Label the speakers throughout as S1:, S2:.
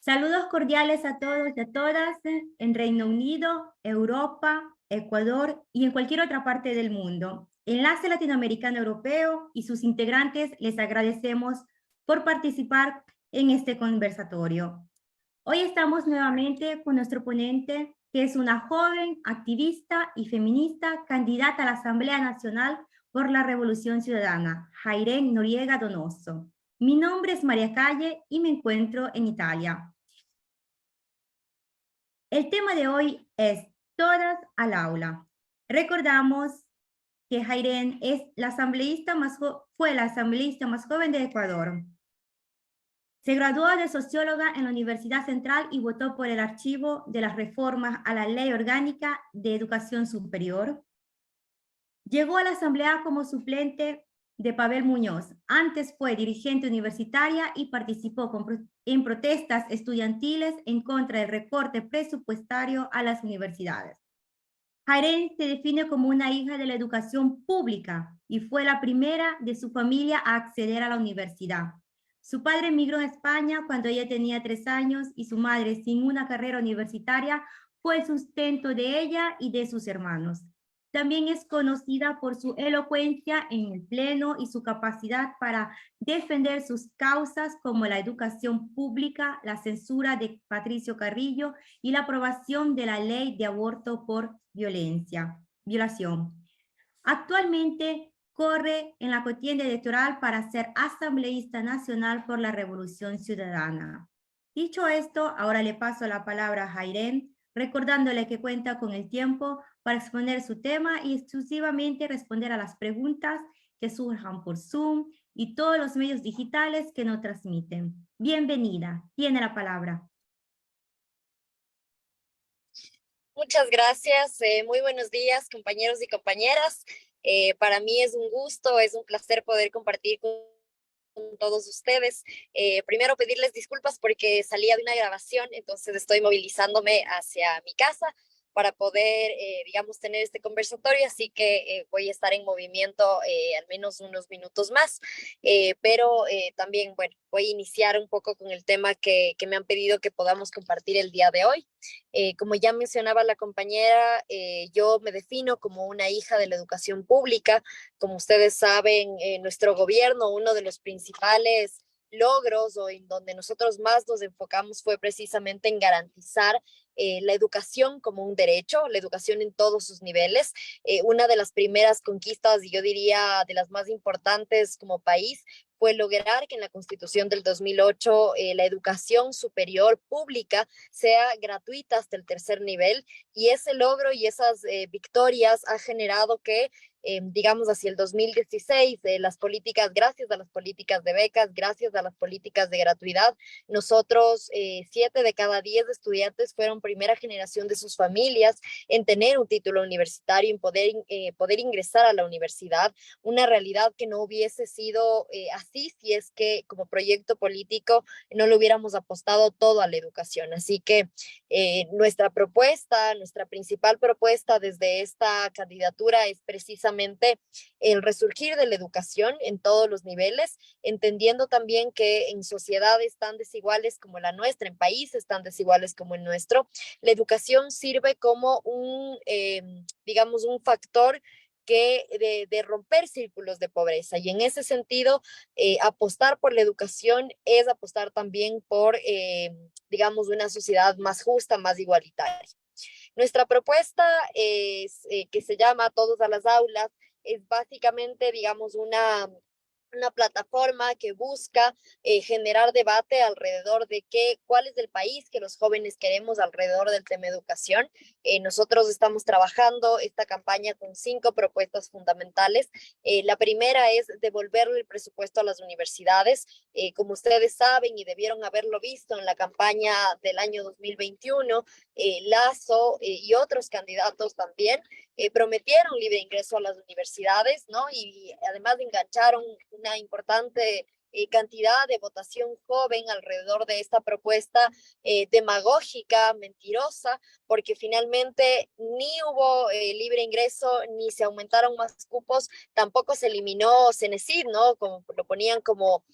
S1: Saludos cordiales a todos y a todas en Reino Unido, Europa, Ecuador y en cualquier otra parte del mundo. Enlace Latinoamericano Europeo y sus integrantes les agradecemos por participar en este conversatorio. Hoy estamos nuevamente con nuestro ponente, que es una joven activista y feminista candidata a la Asamblea Nacional por la Revolución Ciudadana, Hairén Noriega Donoso. Mi nombre es María Calle y me encuentro en Italia. El tema de hoy es Todas al aula. Recordamos que Hairén es la fue la asambleísta más joven de Ecuador. Se graduó de socióloga en la Universidad Central y votó por el archivo de las reformas a la Ley Orgánica de Educación Superior. Llegó a la Asamblea como suplente de Pavel Muñoz. Antes fue dirigente universitaria y participó en protestas estudiantiles en contra del recorte presupuestario a las universidades. Hairén se define como una hija de la educación pública y fue la primera de su familia a acceder a la universidad. Su padre emigró a España cuando ella tenía 3 años y su madre, sin una carrera universitaria, fue el sustento de ella y de sus hermanos. También es conocida por su elocuencia en el pleno y su capacidad para defender sus causas como la educación pública, la censura de Patricio Carrillo y la aprobación de la ley de aborto por violación. Actualmente corre en la contienda electoral para ser asambleísta nacional por la Revolución Ciudadana. Dicho esto, ahora le paso la palabra a Hairén, recordándole que cuenta con el tiempo para exponer su tema y exclusivamente responder a las preguntas que surjan por Zoom y todos los medios digitales que nos transmiten. Bienvenida, tiene la palabra.
S2: Muchas gracias. Muy buenos días, compañeros y compañeras. Para mí es un gusto, es un placer poder compartir con todos ustedes. Primero pedirles disculpas porque salía de una grabación, entonces estoy movilizándome hacia mi casa para poder, digamos, tener este conversatorio, así que voy a estar en movimiento al menos unos minutos más, pero también, bueno, voy a iniciar un poco con el tema que me han pedido que podamos compartir el día de hoy. Como ya mencionaba la compañera, yo me defino como una hija de la educación pública. Como ustedes saben, nuestro gobierno, uno de los principales logros o en donde nosotros más nos enfocamos fue precisamente en garantizar la educación como un derecho, la educación en todos sus niveles. Una de las primeras conquistas, y yo diría de las más importantes como país, fue lograr que en la Constitución del 2008 la educación superior pública sea gratuita hasta el tercer nivel, y ese logro y esas victorias ha generado que digamos, hacia el 2016, las políticas, gracias a las políticas de becas, gracias a las políticas de gratuidad, nosotros, 7 de cada 10 estudiantes fueron primera generación de sus familias en tener un título universitario, en poder ingresar a la universidad, una realidad que no hubiese sido así si es que como proyecto político no le hubiéramos apostado todo a la educación. Así que nuestra propuesta, nuestra principal propuesta desde esta candidatura es precisamente el resurgir de la educación en todos los niveles, entendiendo también que en sociedades tan desiguales como la nuestra, en países tan desiguales como el nuestro, la educación sirve como digamos, un factor de romper círculos de pobreza. Y en ese sentido, apostar por la educación es apostar también por, digamos, una sociedad más justa, más igualitaria. Nuestra propuesta es, que se llama Todos a las Aulas, es básicamente, digamos, una plataforma que busca generar debate alrededor de cuál es el país que los jóvenes queremos alrededor del tema educación. Nosotros estamos trabajando esta campaña con 5 propuestas fundamentales. La primera es devolverle el presupuesto a las universidades. Como ustedes saben y debieron haberlo visto en la campaña del año 2021, Lazo y otros candidatos también prometieron libre ingreso a las universidades, ¿no? Y además engancharon una importante cantidad de votación joven alrededor de esta propuesta demagógica, mentirosa, porque finalmente ni hubo libre ingreso, ni se aumentaron más cupos, tampoco se eliminó Cenecid, ¿no? Como lo ponían como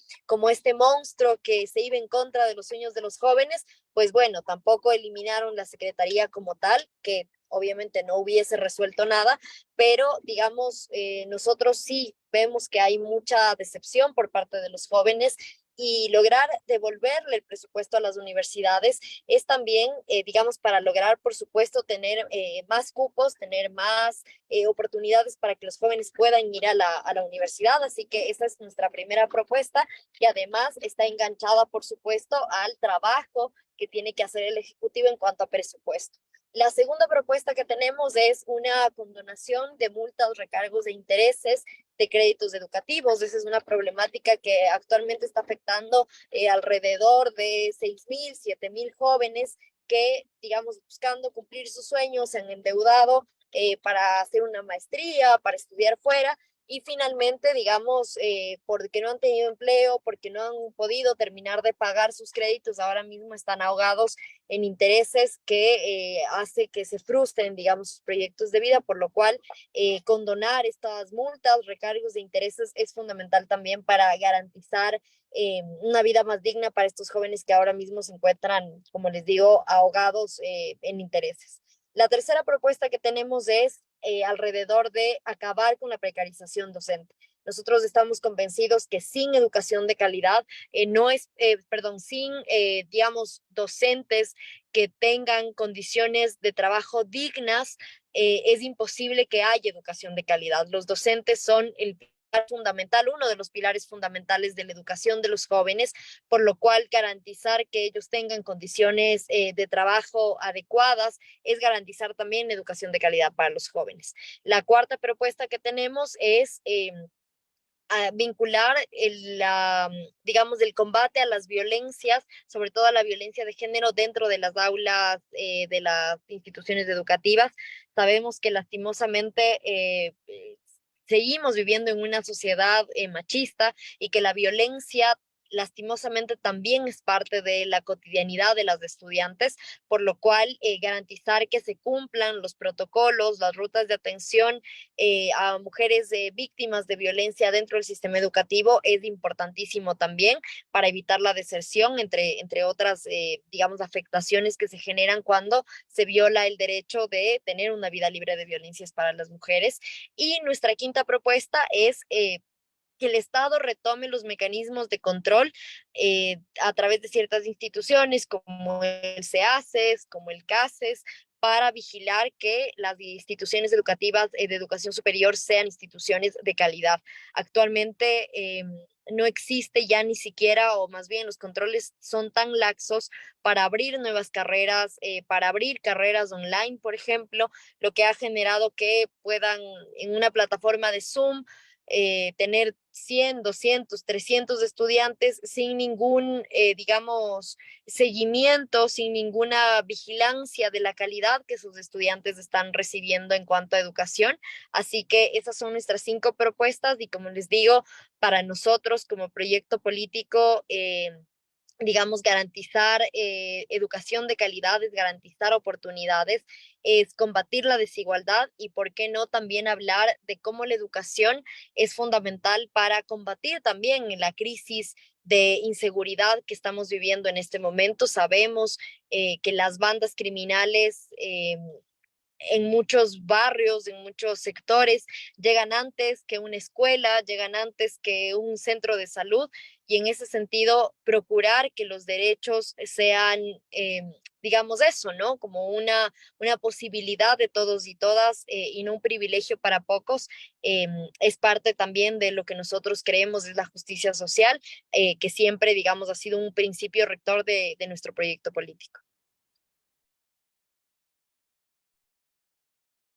S2: este monstruo que se iba en contra de los sueños de los jóvenes, pues bueno, tampoco eliminaron la secretaría como tal, que obviamente no hubiese resuelto nada, pero digamos, nosotros sí vemos que hay mucha decepción por parte de los jóvenes y lograr devolverle el presupuesto a las universidades es también, digamos, para lograr, por supuesto, tener más cupos, tener más oportunidades para que los jóvenes puedan ir a la universidad. Así que esa es nuestra primera propuesta, que además está enganchada, por supuesto, al trabajo que tiene que hacer el Ejecutivo en cuanto a presupuesto. La segunda propuesta que tenemos es una condonación de multas, recargos de intereses de créditos educativos. Esa es una problemática que actualmente está afectando alrededor de 6.000, 7.000 jóvenes que, digamos, buscando cumplir sus sueños, se han endeudado para hacer una maestría, para estudiar fuera y finalmente, digamos, porque no han tenido empleo, porque no han podido terminar de pagar sus créditos, ahora mismo están ahogados en intereses que hace que se frustren, digamos, sus proyectos de vida, por lo cual condonar estas multas, recargos de intereses es fundamental también para garantizar una vida más digna para estos jóvenes que ahora mismo se encuentran, como les digo, ahogados en intereses. La tercera propuesta que tenemos es alrededor de acabar con la precarización docente. Nosotros estamos convencidos que sin educación de calidad, no es, perdón, sin, digamos, docentes que tengan condiciones de trabajo dignas, es imposible que haya educación de calidad. Los docentes son el fundamental, uno de los pilares fundamentales de la educación de los jóvenes, por lo cual garantizar que ellos tengan condiciones de trabajo adecuadas es garantizar también educación de calidad para los jóvenes. La cuarta propuesta que tenemos es a vincular digamos, el combate a las violencias, sobre todo a la violencia de género dentro de las aulas de las instituciones educativas. Sabemos que lastimosamente seguimos viviendo en una sociedad machista y que la violencia lastimosamente también es parte de la cotidianidad de las estudiantes, por lo cual garantizar que se cumplan los protocolos, las rutas de atención a mujeres víctimas de violencia dentro del sistema educativo es importantísimo también para evitar la deserción, entre otras, digamos, afectaciones que se generan cuando se viola el derecho de tener una vida libre de violencias para las mujeres. Y nuestra quinta propuesta es que el Estado retome los mecanismos de control a través de ciertas instituciones como el CEACES, como el CASES, para vigilar que las instituciones educativas de educación superior sean instituciones de calidad. Actualmente no existe ya ni siquiera, o más bien los controles son tan laxos para abrir nuevas carreras, para abrir carreras online, por ejemplo, lo que ha generado que puedan en una plataforma de Zoom tener 100, 200, 300 estudiantes sin ningún, digamos, seguimiento, sin ninguna vigilancia de la calidad que sus estudiantes están recibiendo en cuanto a educación. Así que esas son nuestras 5 propuestas y como les digo, para nosotros como proyecto político, digamos, garantizar educación de calidad, es garantizar oportunidades, es combatir la desigualdad y, ¿por qué no?, también hablar de cómo la educación es fundamental para combatir también la crisis de inseguridad que estamos viviendo en este momento. Sabemos que las bandas criminales en muchos barrios, en muchos sectores, llegan antes que una escuela, llegan antes que un centro de salud y en ese sentido procurar que los derechos sean, digamos eso, ¿no? Como una posibilidad de todos y todas y no un privilegio para pocos, es parte también de lo que nosotros creemos es la justicia social, que siempre, digamos, ha sido un principio rector de nuestro proyecto político.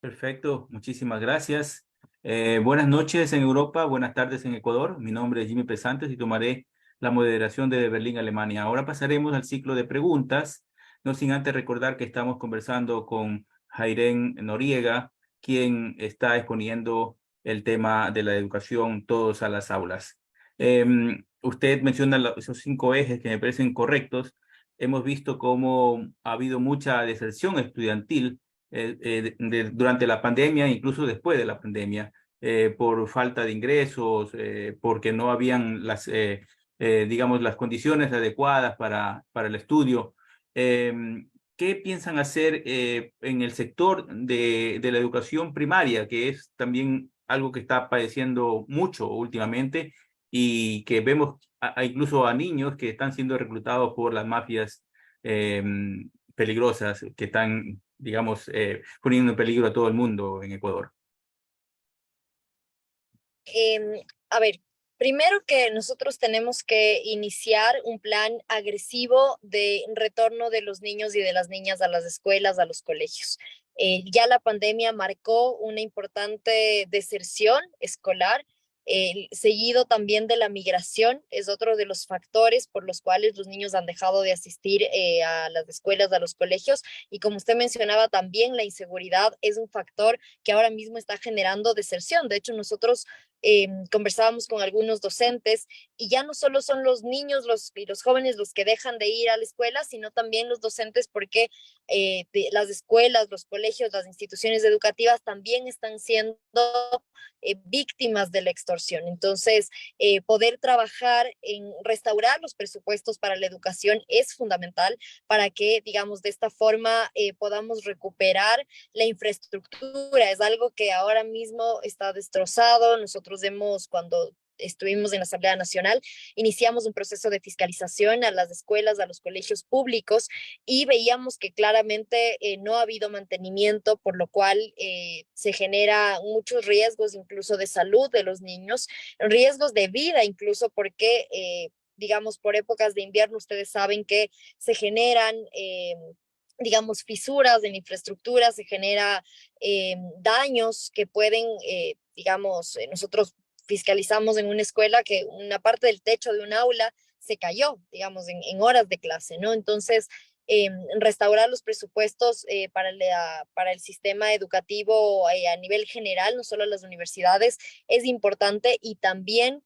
S3: Perfecto, muchísimas gracias. Buenas noches en Europa, buenas tardes en Ecuador. Mi nombre es Jimmy Pesantes y tomaré la moderación de Berlín, Alemania. Ahora pasaremos al ciclo de preguntas, no sin antes recordar que estamos conversando con Jairen Noriega, quien está exponiendo el tema de la educación todos a las aulas. usted menciona esos 5 ejes que me parecen correctos. Hemos visto cómo ha habido mucha deserción estudiantil durante la pandemia, incluso después de la pandemia, por falta de ingresos, porque no habían digamos, las condiciones adecuadas para el estudio. ¿Qué piensan hacer en el sector de la educación primaria, que es también algo que está padeciendo mucho últimamente y que vemos incluso a niños que están siendo reclutados por las mafias eh, peligrosas que están, digamos, poniendo en peligro a todo el mundo en Ecuador?
S2: A ver, primero que nosotros tenemos que iniciar un plan agresivo de retorno de los niños y de las niñas a las escuelas, a los colegios. Ya la pandemia marcó una importante deserción escolar, seguido también de la migración, es otro de los factores por los cuales los niños han dejado de asistir a las escuelas, a los colegios. Y como usted mencionaba, también la inseguridad es un factor que ahora mismo está generando deserción. De hecho, nosotros conversábamos con algunos docentes y ya no solo son los niños y los jóvenes los que dejan de ir a la escuela, sino también los docentes, porque las escuelas, los colegios, las instituciones educativas también están siendo víctimas de la extorsión. Entonces, poder trabajar en restaurar los presupuestos para la educación es fundamental para que, digamos, de esta forma podamos recuperar la infraestructura. Es algo que ahora mismo está destrozado. Nosotros cuando estuvimos en la Asamblea Nacional, iniciamos un proceso de fiscalización a las escuelas, a los colegios públicos, y veíamos que claramente no ha habido mantenimiento, por lo cual se genera muchos riesgos, incluso de salud de los niños, riesgos de vida, incluso porque, digamos, por épocas de invierno, ustedes saben que se generan digamos, fisuras en infraestructura, se genera daños que pueden, digamos, nosotros fiscalizamos en una escuela que una parte del techo de un aula se cayó, digamos, en horas de clase, ¿no? Entonces, restaurar los presupuestos para el sistema educativo a nivel general, no solo las universidades, es importante, y también,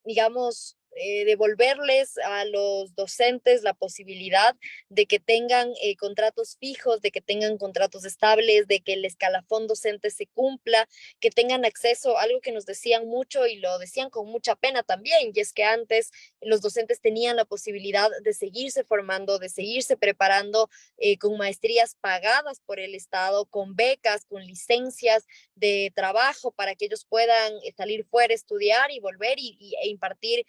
S2: digamos, devolverles a los docentes la posibilidad de que tengan contratos fijos, de que tengan contratos estables, de que el escalafón docente se cumpla, que tengan acceso a algo que nos decían mucho y lo decían con mucha pena también, y es que antes los docentes tenían la posibilidad de seguirse formando, de seguirse preparando con maestrías pagadas por el Estado, con becas, con licencias de trabajo para que ellos puedan salir fuera, estudiar y volver e impartir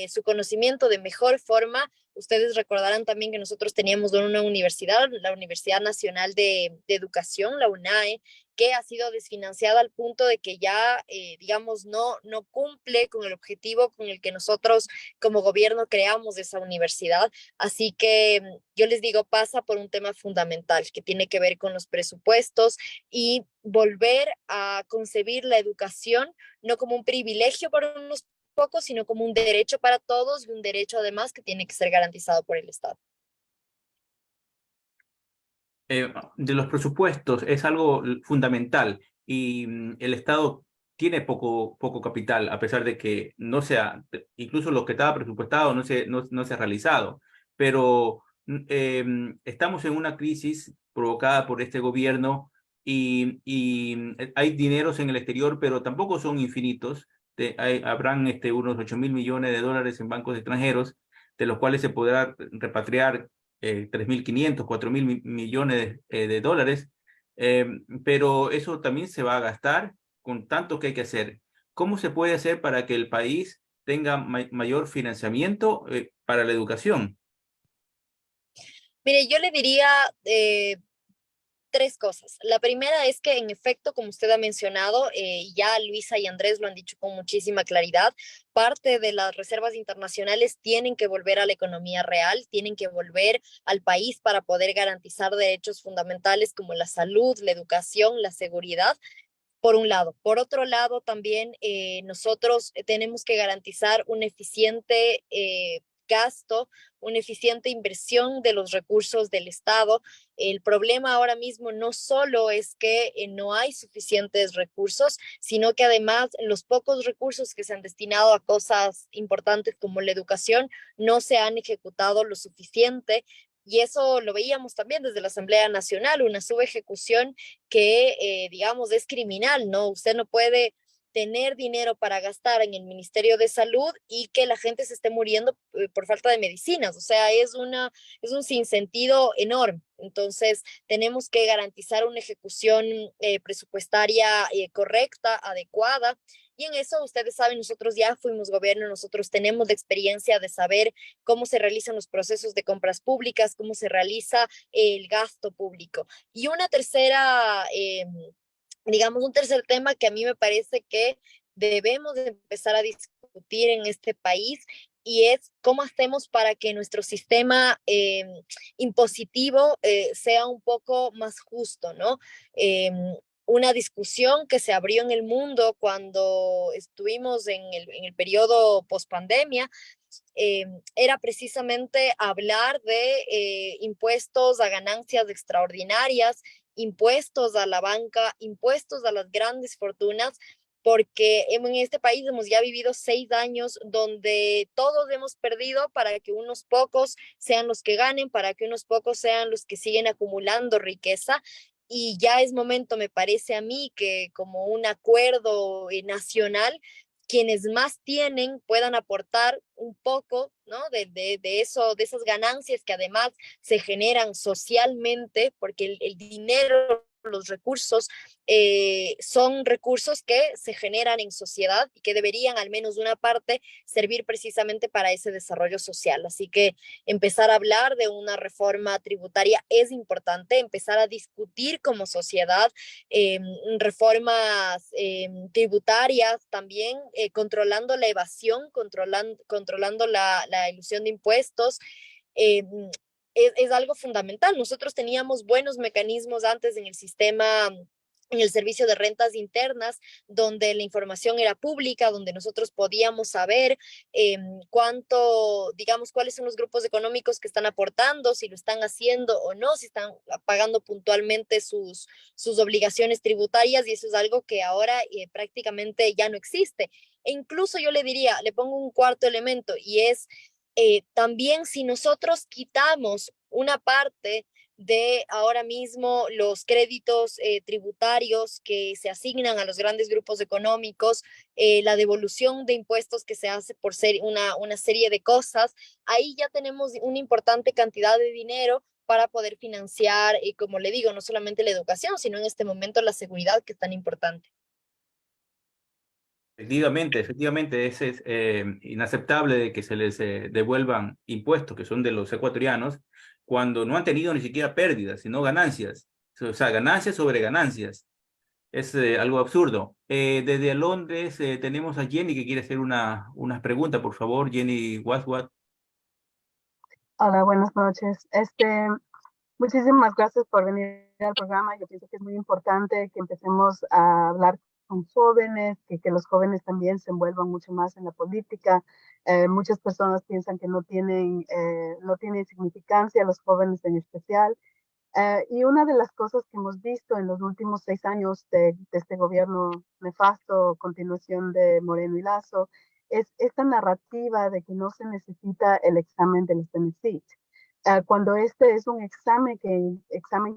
S2: su conocimiento de mejor forma. Ustedes recordarán también que nosotros teníamos una universidad, la Universidad Nacional de Educación, la UNAE, que ha sido desfinanciada al punto de que ya, digamos, no cumple con el objetivo con el que nosotros como gobierno creamos esa universidad. Así que yo les digo, pasa por un tema fundamental que tiene que ver con los presupuestos y volver a concebir la educación no como un privilegio para unos pocos, sino como un derecho para todos, y un derecho además que tiene que ser garantizado por el Estado.
S3: De los presupuestos es algo fundamental y el Estado tiene poco capital, a pesar de que no sea, incluso lo que estaba presupuestado no se ha realizado. Pero estamos en una crisis provocada por este gobierno y hay dineros en el exterior, pero tampoco son infinitos. Habrán unos 8.000 millones de dólares en bancos extranjeros, de los cuales se podrá repatriar 3.500, 4.000 millones de dólares, pero eso también se va a gastar con tanto que hay que hacer. ¿Cómo se puede hacer para que el país tenga mayor financiamiento para la educación?
S2: Mire, yo le diría tres cosas. La primera es que, en efecto, como usted ha mencionado, ya Luisa y Andrés lo han dicho con muchísima claridad, parte de las reservas internacionales tienen que volver a la economía real, tienen que volver al país para poder garantizar derechos fundamentales como la salud, la educación, la seguridad, por un lado. Por otro lado, también nosotros tenemos que garantizar un eficiente gasto, una eficiente inversión de los recursos del Estado. El problema ahora mismo no solo es que no hay suficientes recursos, sino que además los pocos recursos que se han destinado a cosas importantes como la educación no se han ejecutado lo suficiente. Y eso lo veíamos también desde la Asamblea Nacional, una subejecución que, digamos, es criminal, ¿no? Usted no puede tener dinero para gastar en el Ministerio de Salud y que la gente se esté muriendo por falta de medicinas. O sea, es un sinsentido enorme. Entonces, tenemos que garantizar una ejecución presupuestaria correcta, adecuada. Y en eso, ustedes saben, nosotros ya fuimos gobierno, nosotros tenemos la experiencia de saber cómo se realizan los procesos de compras públicas, cómo se realiza el gasto público. Y una tercera digamos, un tercer tema que a mí me parece que debemos de empezar a discutir en este país y es cómo hacemos para que nuestro sistema impositivo sea un poco más justo, ¿no? Una discusión que se abrió en el mundo cuando estuvimos en el periodo post-pandemia, era precisamente hablar de impuestos a ganancias extraordinarias, impuestos a la banca, impuestos a las grandes fortunas, porque en este país hemos ya vivido 6 años donde todos hemos perdido para que unos pocos sean los que ganen, para que unos pocos sean los que siguen acumulando riqueza. Y ya es momento, me parece a mí, que como un acuerdo nacional, quienes más tienen puedan aportar un poco, ¿no? De eso, de esas ganancias que además se generan socialmente, porque el dinero, los recursos, son recursos que se generan en sociedad y que deberían, al menos una parte, servir precisamente para ese desarrollo social. Así que empezar a hablar de una reforma tributaria es importante, empezar a discutir como sociedad reformas tributarias también, controlando la evasión, controlando la ilusión de impuestos. Eh, es algo fundamental. Nosotros teníamos buenos mecanismos antes en el sistema, en el servicio de rentas internas, donde la información era pública, donde nosotros podíamos saber cuánto, digamos, cuáles son los grupos económicos que están aportando, si lo están haciendo o no, si están pagando puntualmente sus obligaciones tributarias, y eso es algo que ahora prácticamente ya no existe. E incluso yo le diría, le pongo un cuarto elemento, y es también si nosotros quitamos una parte de ahora mismo los créditos tributarios que se asignan a los grandes grupos económicos, la devolución de impuestos que se hace por ser una serie de cosas, ahí ya tenemos una importante cantidad de dinero para poder financiar, como le digo, no solamente la educación, sino en este momento la seguridad, que es tan importante.
S3: Efectivamente, es inaceptable de que se les devuelvan impuestos que son de los ecuatorianos cuando no han tenido ni siquiera pérdidas, sino ganancias. O sea, ganancias sobre ganancias. Es algo absurdo. Desde Londres tenemos a Jenny que quiere hacer una pregunta, por favor. Jenny Waswat.
S4: Hola, buenas noches. Muchísimas gracias por venir al programa. Yo pienso que es muy importante que empecemos a hablar con jóvenes, que los jóvenes también se envuelvan mucho más en la política. Muchas personas piensan que no tienen significancia, los jóvenes en especial. Y una de las cosas que hemos visto en los últimos 6 años de este gobierno nefasto, continuación de Moreno y Lazo, es esta narrativa de que no se necesita el examen del CNESID. Cuando este es un examen que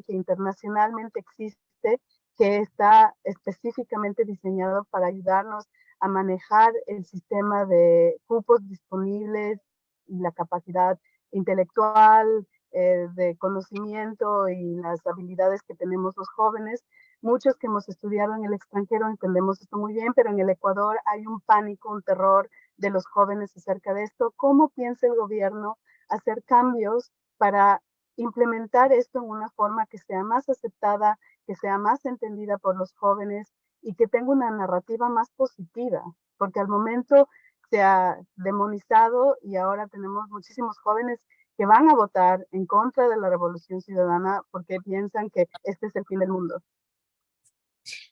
S4: internacionalmente existe, que está específicamente diseñado para ayudarnos a manejar el sistema de cupos disponibles y la capacidad intelectual, de conocimiento y las habilidades que tenemos los jóvenes. Muchos que hemos estudiado en el extranjero entendemos esto muy bien, pero en el Ecuador hay un pánico, un terror de los jóvenes acerca de esto. ¿Cómo piensa el gobierno hacer cambios para implementar esto en una forma que sea más aceptada, que sea más entendida por los jóvenes y que tenga una narrativa más positiva? Porque al momento se ha demonizado y ahora tenemos muchísimos jóvenes que van a votar en contra de la revolución ciudadana porque piensan que este es el fin del mundo.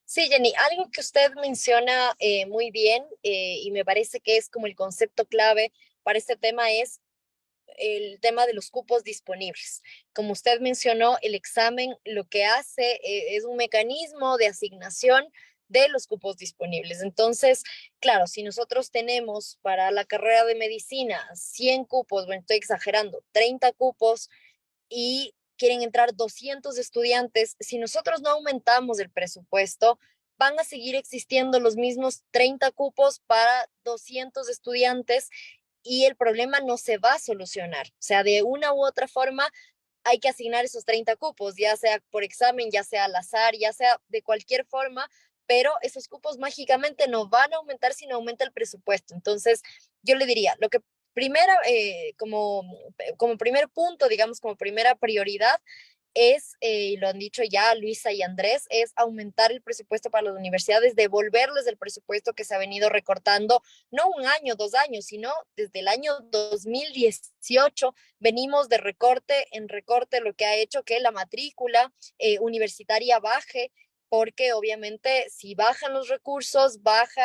S2: Sí, Jenny, algo que usted menciona muy bien y me parece que es como el concepto clave para este tema es el tema de los cupos disponibles. Como usted mencionó, el examen lo que hace es un mecanismo de asignación de los cupos disponibles. Entonces, claro, si nosotros tenemos para la carrera de medicina 100 cupos, bueno, estoy exagerando, 30 cupos y quieren entrar 200 estudiantes, si nosotros no aumentamos el presupuesto, van a seguir existiendo los mismos 30 cupos para 200 estudiantes y el problema no se va a solucionar. O sea, de una u otra forma hay que asignar esos 30 cupos, ya sea por examen, ya sea al azar, ya sea de cualquier forma, pero esos cupos mágicamente no van a aumentar si no aumenta el presupuesto. Entonces, yo le diría, lo que primero, como primer punto, digamos, como primera prioridad, es, y lo han dicho ya Luisa y Andrés, es aumentar el presupuesto para las universidades, devolverles el presupuesto que se ha venido recortando, no un año, 2 años, sino desde el año 2018 venimos de recorte en recorte, lo que ha hecho que la matrícula universitaria baje, porque obviamente si bajan los recursos, baja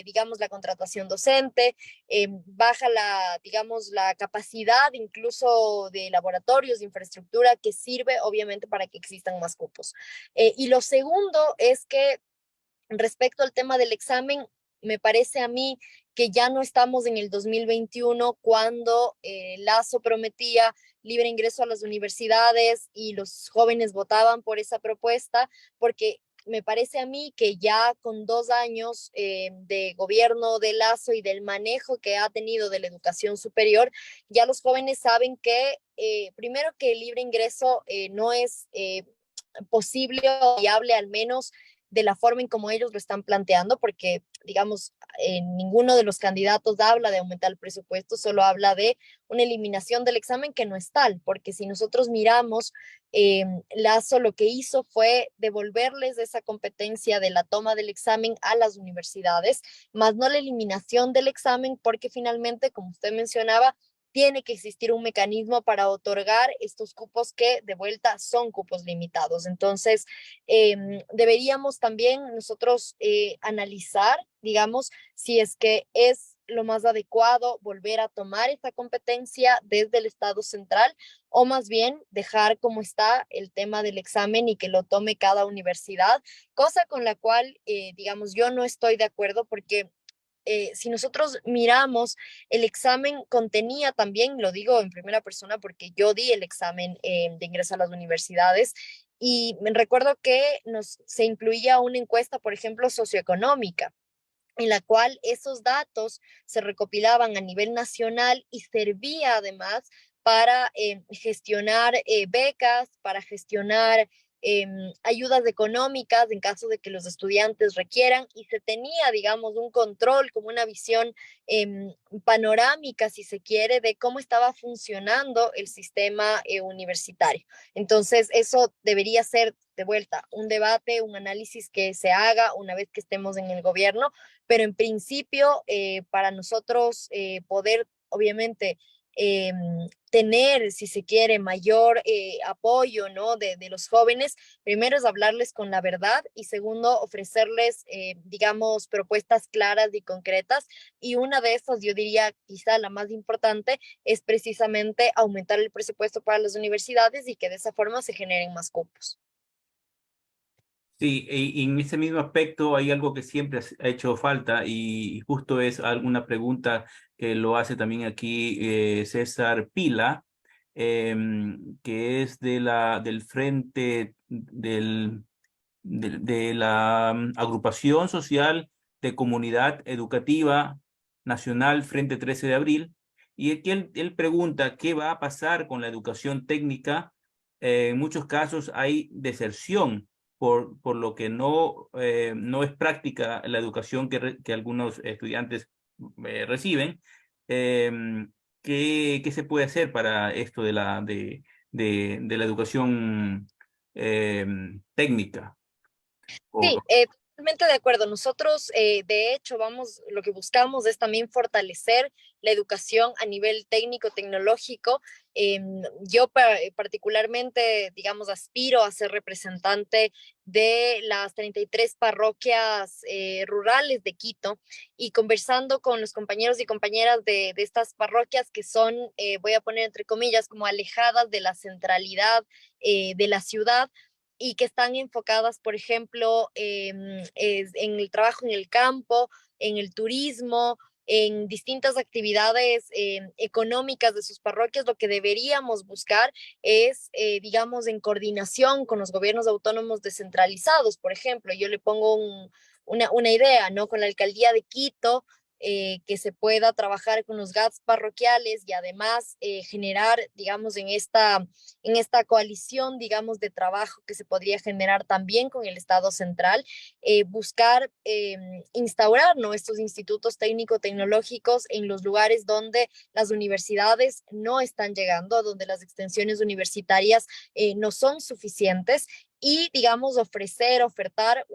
S2: digamos, la contratación docente, baja digamos, la capacidad incluso de laboratorios, de infraestructura que sirve obviamente para que existan más cupos. Y lo segundo es que respecto al tema del examen, me parece a mí que ya no estamos en el 2021 cuando Lazo prometía libre ingreso a las universidades y los jóvenes votaban por esa propuesta, porque me parece a mí que ya con 2 años de gobierno de Lazo y del manejo que ha tenido de la educación superior, ya los jóvenes saben que primero que el libre ingreso no es posible o viable, al menos de la forma en como ellos lo están planteando, porque, digamos, ninguno de los candidatos habla de aumentar el presupuesto, solo habla de una eliminación del examen que no es tal, porque si nosotros miramos, Lazo lo que hizo fue devolverles esa competencia de la toma del examen a las universidades, más no la eliminación del examen, porque finalmente, como usted mencionaba, tiene que existir un mecanismo para otorgar estos cupos que de vuelta son cupos limitados. Entonces, deberíamos también nosotros analizar, digamos, si es que es lo más adecuado volver a tomar esta competencia desde el Estado central o más bien dejar como está el tema del examen y que lo tome cada universidad, cosa con la cual, digamos, yo no estoy de acuerdo porque si nosotros miramos, el examen contenía también, lo digo en primera persona porque yo di el examen de ingreso a las universidades y me recuerdo que se incluía una encuesta, por ejemplo, socioeconómica en la cual esos datos se recopilaban a nivel nacional y servía además para gestionar becas, para gestionar ayudas económicas en caso de que los estudiantes requieran y se tenía, digamos, un control, como una visión panorámica, si se quiere, de cómo estaba funcionando el sistema universitario. Entonces, eso debería ser de vuelta un debate, un análisis que se haga una vez que estemos en el gobierno, pero en principio, para nosotros poder, obviamente, eh, tener, si se quiere, mayor apoyo, ¿no? De los jóvenes, primero es hablarles con la verdad y segundo, ofrecerles, digamos, propuestas claras y concretas. Y una de esas, yo diría, quizá la más importante, es precisamente aumentar el presupuesto para las universidades y que de esa forma se generen más cupos.
S3: Sí, y en ese mismo aspecto hay algo que siempre ha hecho falta y justo es alguna pregunta que lo hace también aquí César Pila, que es del frente de la agrupación social de comunidad educativa nacional Frente 13 de Abril. Y aquí él pregunta qué va a pasar con la educación técnica. En muchos casos hay deserción por lo que no es práctica la educación que algunos estudiantes reciben. ¿Qué se puede hacer para esto de la educación técnica?
S2: Sí, Totalmente de acuerdo. Nosotros, de hecho, lo que buscamos es también fortalecer la educación a nivel técnico-tecnológico. Yo particularmente, digamos, aspiro a ser representante de las 33 parroquias rurales de Quito, y conversando con los compañeros y compañeras de estas parroquias que son, voy a poner entre comillas, como alejadas de la centralidad de la ciudad, y que están enfocadas, por ejemplo, en el trabajo en el campo, en el turismo, en distintas actividades económicas de sus parroquias. Lo que deberíamos buscar es, digamos, en coordinación con los gobiernos autónomos descentralizados. Por ejemplo, yo le pongo una idea, ¿no? Con la alcaldía de Quito, que se pueda trabajar con los GATS parroquiales y además generar, digamos, en esta coalición, digamos, de trabajo que se podría generar también con el Estado central, buscar instaurar, ¿no?, estos institutos técnico-tecnológicos en los lugares donde las universidades no están llegando, donde las extensiones universitarias no son suficientes, y, digamos, ofertar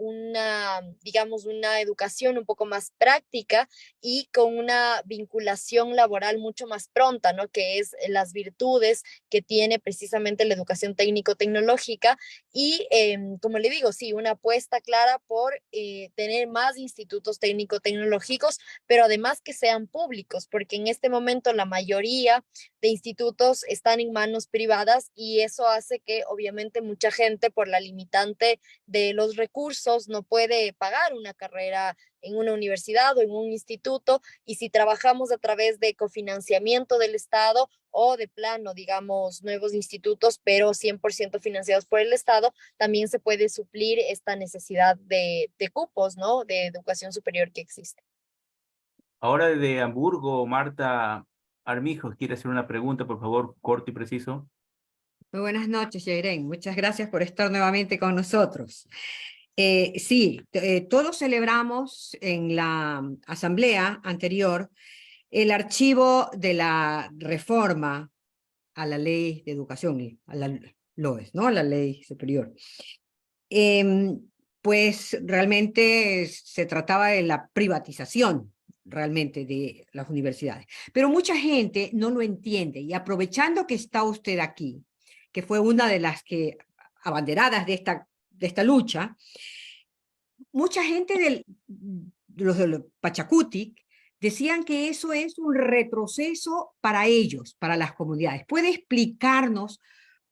S2: digamos, una educación un poco más práctica y con una vinculación laboral mucho más pronta, ¿no? Que es las virtudes que tiene precisamente la educación técnico-tecnológica. Y, como le digo, sí, una apuesta clara por tener más institutos técnico-tecnológicos, pero además que sean públicos, porque en este momento la mayoría de institutos están en manos privadas, y eso hace que obviamente mucha gente, por la limitante de los recursos, no puede pagar una carrera en una universidad o en un instituto. Y si trabajamos a través de cofinanciamiento del Estado, o de plano, digamos, nuevos institutos, pero 100% financiados por el Estado, también se puede suplir esta necesidad de cupos, ¿no?, de educación superior que existe.
S3: Ahora de Hamburgo, Marta Armijos quiere hacer una pregunta, por favor, corto y preciso.
S5: Muy buenas noches, Yairen. Muchas gracias por estar nuevamente con nosotros. Sí, todos celebramos en la asamblea anterior el archivo de la reforma a la ley de educación, a la LOES, ¿no? A la ley superior. Pues realmente se trataba de la privatización realmente de las universidades. Pero mucha gente no lo entiende, y aprovechando que está usted aquí, que fue una de las que abanderadas de esta lucha, mucha gente los del Pachacutic decían que eso es un retroceso para ellos, para las comunidades. ¿Puede explicarnos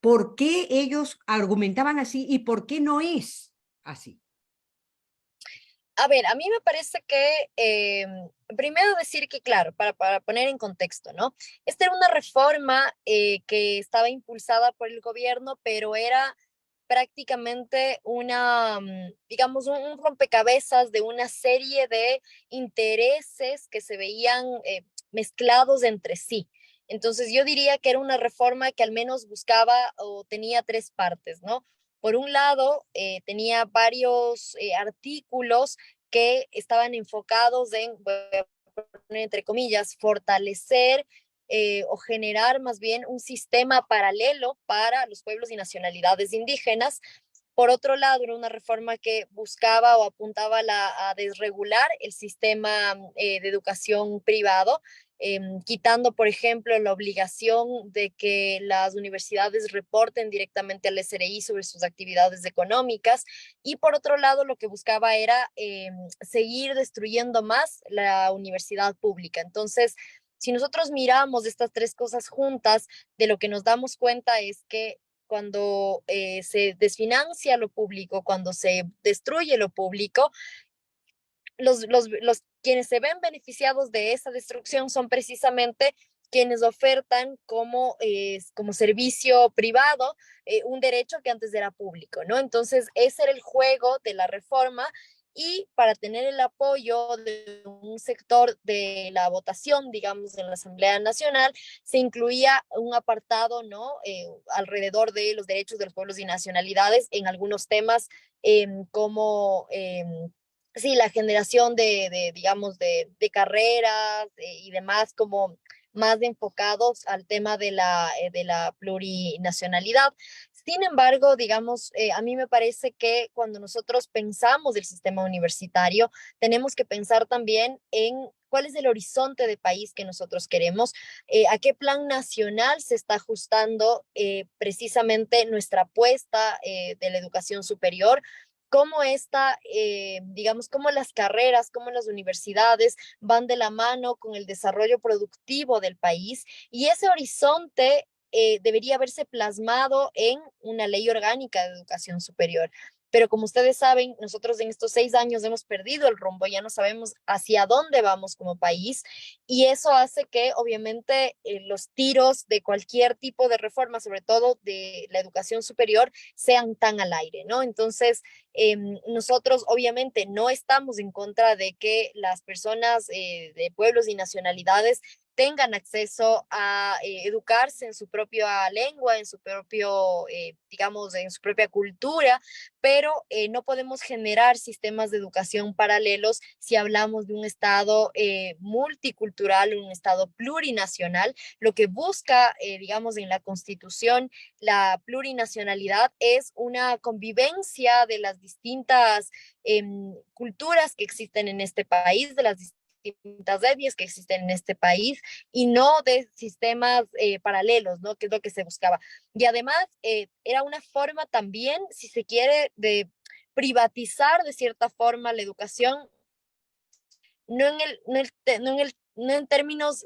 S5: por qué ellos argumentaban así y por qué no es así?
S2: A ver, a mí me parece que primero decir que, claro, para poner en contexto, ¿no? Esta era una reforma que estaba impulsada por el gobierno, pero era prácticamente digamos, un rompecabezas de una serie de intereses que se veían mezclados entre sí. Entonces yo diría que era una reforma que al menos buscaba o tenía tres partes, ¿no? Por un lado, tenía varios artículos que estaban enfocados en, voy a poner entre comillas, fortalecer o generar más bien un sistema paralelo para los pueblos y nacionalidades indígenas. Por otro lado, era una reforma que buscaba o apuntaba a desregular el sistema de educación privado, quitando, por ejemplo, la obligación de que las universidades reporten directamente al SRI sobre sus actividades económicas. Y por otro lado, lo que buscaba era seguir destruyendo más la universidad pública. Entonces, si nosotros miramos estas tres cosas juntas, de lo que nos damos cuenta es que cuando se desfinancia lo público, cuando se destruye lo público, quienes se ven beneficiados de esa destrucción son precisamente quienes ofertan como servicio privado un derecho que antes era público, ¿no? Entonces, ese era el juego de la reforma, y para tener el apoyo de un sector de la votación, digamos, en la Asamblea Nacional, se incluía un apartado, ¿no? Alrededor de los derechos de los pueblos y nacionalidades en algunos temas como sí, la generación digamos, de carreras y demás, como más enfocados al tema de la plurinacionalidad. Sin embargo, digamos, a mí me parece que cuando nosotros pensamos el sistema universitario, tenemos que pensar también en cuál es el horizonte de país que nosotros queremos, a qué plan nacional se está ajustando precisamente nuestra apuesta de la educación superior, cómo esta, digamos, cómo las carreras, cómo las universidades van de la mano con el desarrollo productivo del país y ese horizonte debería verse plasmado en una ley orgánica de educación superior. Pero como ustedes saben, nosotros en estos 6 años hemos perdido el rumbo, ya no sabemos hacia dónde vamos como país y eso hace que obviamente los tiros de cualquier tipo de reforma, sobre todo de la educación superior, sean tan al aire, ¿no? Entonces, nosotros obviamente no estamos en contra de que las personas de pueblos y nacionalidades tengan acceso a educarse en su propia lengua, en su propio, digamos, en su propia cultura, pero no podemos generar sistemas de educación paralelos si hablamos de un Estado multicultural, un Estado plurinacional. Lo que busca, digamos, en la Constitución, la plurinacionalidad es una convivencia de las distintas culturas que existen en este país, de las distintas etnias que existen en este país y no de sistemas paralelos, ¿no? Que es lo que se buscaba. Y además era una forma también, si se quiere, de privatizar de cierta forma la educación, no en términos,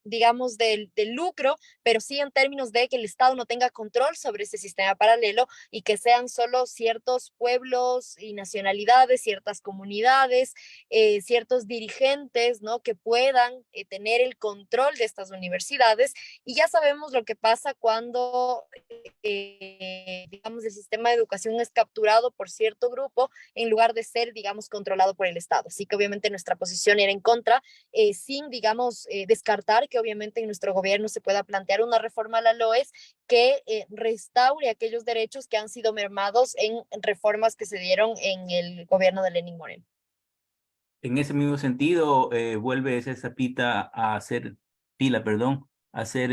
S2: digamos, del lucro, pero sí en términos de que el Estado no tenga control sobre ese sistema paralelo y que sean solo ciertos pueblos y nacionalidades, ciertas comunidades, ciertos dirigentes, ¿no? Que puedan tener el control de estas universidades. Y ya sabemos lo que pasa cuando, digamos, el sistema de educación es capturado por cierto grupo en lugar de ser, digamos, controlado por el Estado. Así que obviamente nuestra posición era en contra, sin, digamos, descartar que obviamente en nuestro gobierno se pueda plantear una reforma a la LOES que restaure aquellos derechos que han sido mermados en reformas que se dieron en el gobierno de Lenín Moreno.
S3: En ese mismo sentido, vuelve esa sapita a hacer, Pila, perdón, a hacer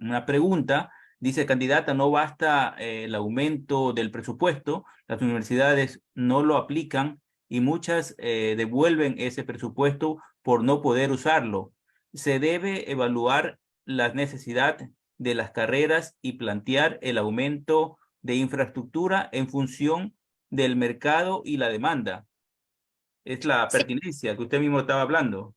S3: una pregunta. Dice, candidata, no basta el aumento del presupuesto, las universidades no lo aplican y muchas devuelven ese presupuesto por no poder usarlo. Se debe evaluar la necesidad de las carreras y plantear el aumento de infraestructura en función del mercado y la demanda. Es la
S2: Sí,
S3: pertinencia que usted mismo estaba hablando.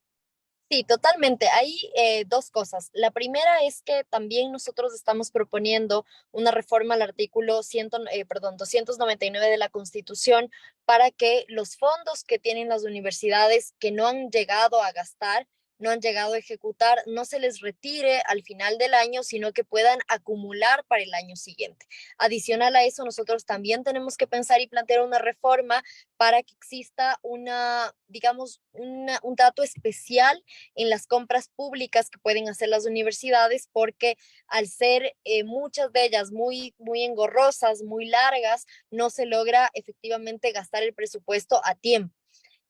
S2: sí, totalmente. Hay dos cosas. La primera es que también nosotros estamos proponiendo una reforma al artículo 299 de la Constitución para que los fondos que tienen las universidades que no han llegado a gastar, no han llegado a ejecutar, no se les retire al final del año, sino que puedan acumular para el año siguiente. Adicional a eso, nosotros también tenemos que pensar y plantear una reforma para que exista una, digamos, un dato especial en las compras públicas que pueden hacer las universidades, porque al ser muchas de ellas muy engorrosas, muy largas, no se logra efectivamente gastar el presupuesto a tiempo.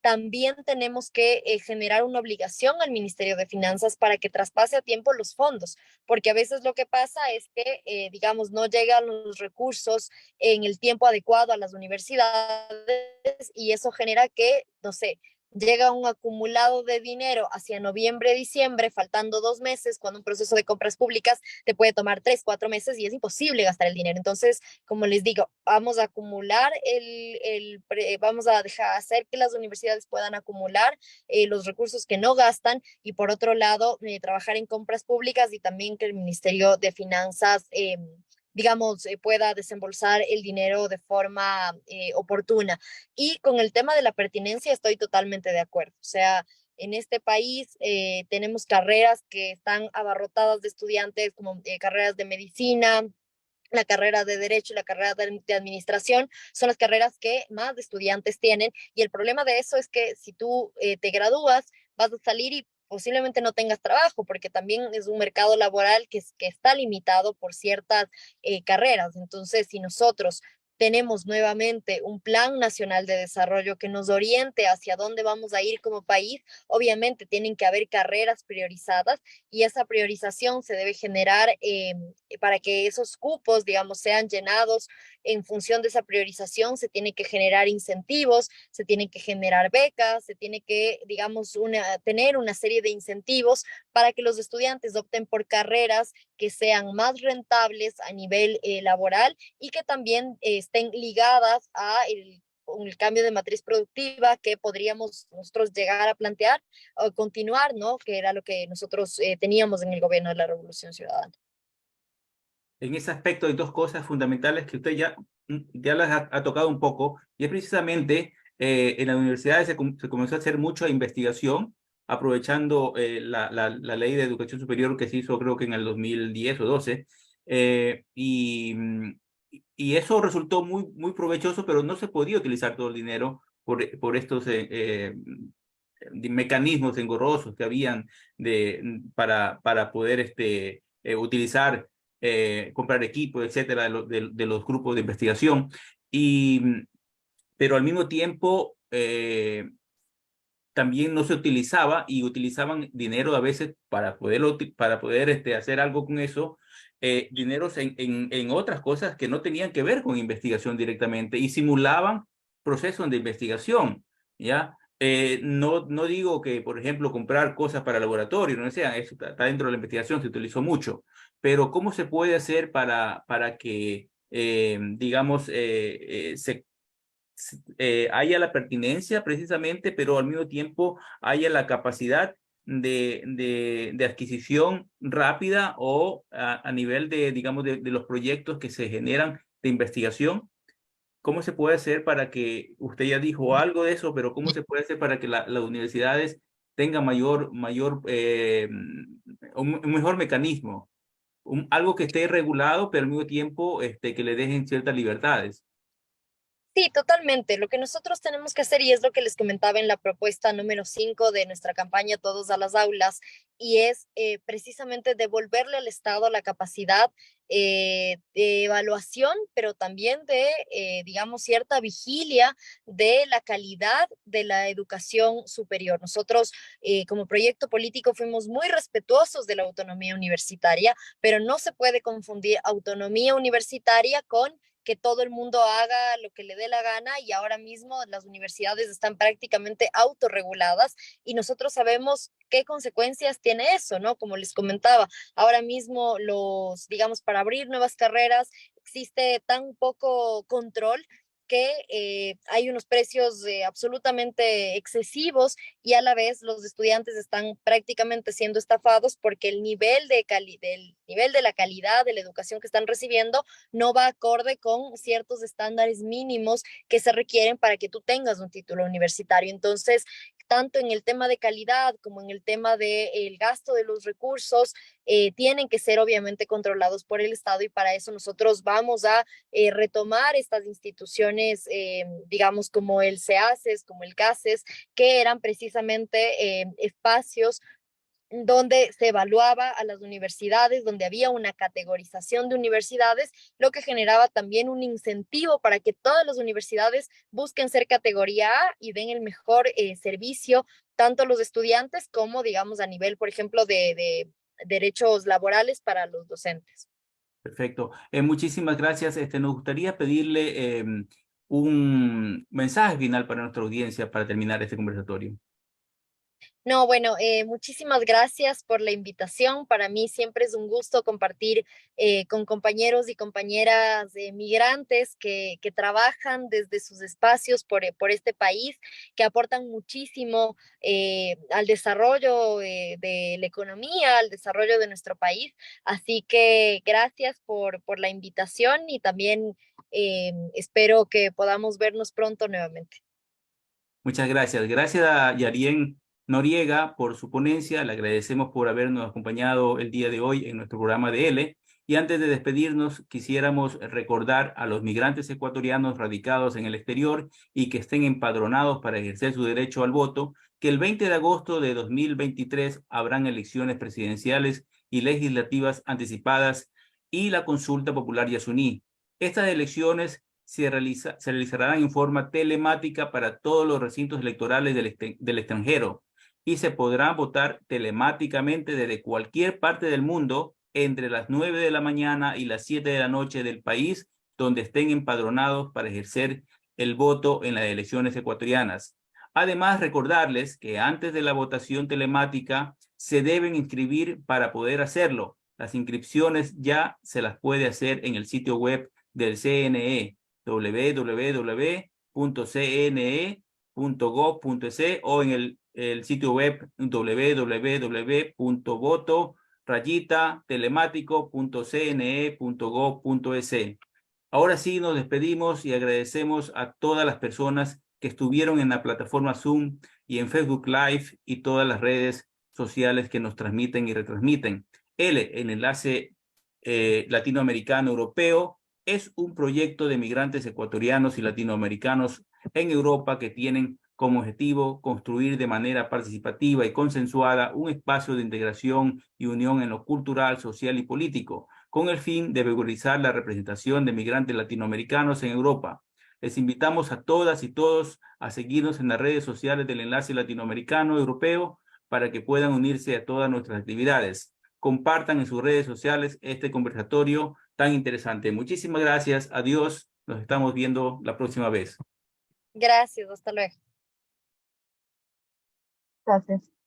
S2: También tenemos que generar una obligación al Ministerio de Finanzas para que traspase a tiempo los fondos, porque a veces lo que pasa es que, digamos, no llegan los recursos en el tiempo adecuado a las universidades y eso genera que, no sé, llega un acumulado de dinero hacia noviembre, diciembre, faltando 2 meses, cuando un proceso de compras públicas te puede tomar 3, 4 meses y es imposible gastar el dinero. Entonces, como les digo, vamos a acumular vamos a hacer que las universidades puedan acumular los recursos que no gastan y por otro lado, trabajar en compras públicas y también que el Ministerio de Finanzas digamos, pueda desembolsar el dinero de forma oportuna. Y con el tema de la pertinencia estoy totalmente de acuerdo. O sea, en este país tenemos carreras que están abarrotadas de estudiantes, como carreras de medicina, la carrera de Derecho y la carrera de Administración son las carreras que más estudiantes tienen. Y el problema de eso es que si tú te gradúas, vas a salir y posiblemente no tengas trabajo, porque también es un mercado laboral que está limitado por ciertas carreras. Entonces, si nosotros tenemos nuevamente un Plan Nacional de Desarrollo que nos oriente hacia dónde vamos a ir como país. Obviamente tienen que haber carreras priorizadas y esa priorización se debe generar para que esos cupos, digamos, sean llenados en función de esa priorización. Se tiene que generar incentivos, se tienen que generar becas, se tiene que, digamos, tener una serie de incentivos para que los estudiantes opten por carreras que sean más rentables a nivel laboral y que también estén ligadas a el cambio de matriz productiva que podríamos nosotros llegar a plantear o continuar, ¿no? Que era lo que nosotros teníamos en el gobierno de la Revolución Ciudadana.
S3: En ese aspecto hay dos cosas fundamentales que usted ya las ha tocado un poco, y es precisamente en las universidades se comenzó a hacer mucha investigación, aprovechando la ley de educación superior que se hizo creo que en el 2010 o 12, y eso resultó muy provechoso, pero no se podía utilizar todo el dinero por estos mecanismos engorrosos que habían para poder utilizar, comprar equipo, etcétera, de los grupos de investigación. Pero al mismo tiempo también no se utilizaba y utilizaban dinero a veces para poder hacer algo con eso, dineros en otras cosas que no tenían que ver con investigación directamente y simulaban procesos de investigación, ¿ya? No digo que, por ejemplo, comprar cosas para laboratorio, no sea, eso está dentro de la investigación, se utilizó mucho, pero ¿cómo se puede hacer para que, digamos, haya la pertinencia precisamente, pero al mismo tiempo haya la capacidad de adquisición rápida o a nivel digamos, de los proyectos que se generan de investigación? ¿Cómo se puede hacer para que, usted ya dijo algo de eso, pero cómo se puede hacer para que las universidades tengan un mejor mecanismo? Algo que esté regulado, pero al mismo tiempo que le dejen ciertas libertades.
S2: Sí, totalmente. Lo que nosotros tenemos que hacer, y es lo que les comentaba en la propuesta número 5 de nuestra campaña Todos a las Aulas, y es precisamente devolverle al Estado la capacidad de evaluación, pero también de, digamos, cierta vigilia de la calidad de la educación superior. Nosotros, como proyecto político, fuimos muy respetuosos de la autonomía universitaria, pero no se puede confundir autonomía universitaria con que todo el mundo haga lo que le dé la gana, y ahora mismo las universidades están prácticamente autorreguladas y nosotros sabemos qué consecuencias tiene eso, ¿no? Como les comentaba, ahora mismo digamos, para abrir nuevas carreras existe tan poco control que hay unos precios absolutamente excesivos, y a la vez los estudiantes están prácticamente siendo estafados porque el nivel del nivel de la calidad de la educación que están recibiendo no va acorde con ciertos estándares mínimos que se requieren para que tú tengas un título universitario. Entonces, tanto en el tema de calidad como en el tema del gasto de los recursos, tienen que ser obviamente controlados por el Estado, y para eso nosotros vamos a retomar estas instituciones, digamos, como el CEACES, como el CACES, que eran precisamente espacios donde se evaluaba a las universidades, donde había una categorización de universidades, lo que generaba también un incentivo para que todas las universidades busquen ser categoría A y den el mejor servicio, tanto a los estudiantes como, digamos, a nivel, por ejemplo, de derechos laborales para los docentes.
S3: Perfecto. Muchísimas gracias. Nos gustaría pedirle un mensaje final para nuestra audiencia para terminar este conversatorio.
S2: No, bueno, muchísimas gracias por la invitación. Para mí siempre es un gusto compartir con compañeros y compañeras migrantes que trabajan desde sus espacios por este país, que aportan muchísimo al desarrollo de la economía, al desarrollo de nuestro país. Así que gracias por la invitación, y también espero que podamos vernos pronto nuevamente.
S3: Muchas gracias. Gracias a Yarien Noriega por su ponencia. Le agradecemos por habernos acompañado el día de hoy en nuestro programa de L. Y antes de despedirnos, quisiéramos recordar a los migrantes ecuatorianos radicados en el exterior y que estén empadronados para ejercer su derecho al voto, que el 20 de agosto de 2023 habrán elecciones presidenciales y legislativas anticipadas y la consulta popular Yasuní. Estas elecciones se realizarán en forma telemática para todos los recintos electorales del extranjero y se podrá votar telemáticamente desde cualquier parte del mundo entre las 9 de la mañana y las 7 de la noche del país donde estén empadronados para ejercer el voto en las elecciones ecuatorianas. Además, recordarles que antes de la votación telemática se deben inscribir para poder hacerlo. Las inscripciones ya se las puede hacer en el sitio web del CNE, www.cne.gov.es o en el sitio web www.voto-telemático.cne.gov.es. Ahora sí nos despedimos y agradecemos a todas las personas que estuvieron en la plataforma Zoom y en Facebook Live y todas las redes sociales que nos transmiten y retransmiten. El enlace latinoamericano europeo es un proyecto de migrantes ecuatorianos y latinoamericanos en Europa que tienen como objetivo construir de manera participativa y consensuada un espacio de integración y unión en lo cultural, social y político, con el fin de valorizar la representación de migrantes latinoamericanos en Europa. Les invitamos a todas y todos a seguirnos en las redes sociales del Enlace Latinoamericano Europeo para que puedan unirse a todas nuestras actividades. Compartan en sus redes sociales este conversatorio tan interesante. Muchísimas gracias. Adiós. Nos estamos viendo la próxima vez.
S2: Gracias, hasta luego.
S4: Gracias.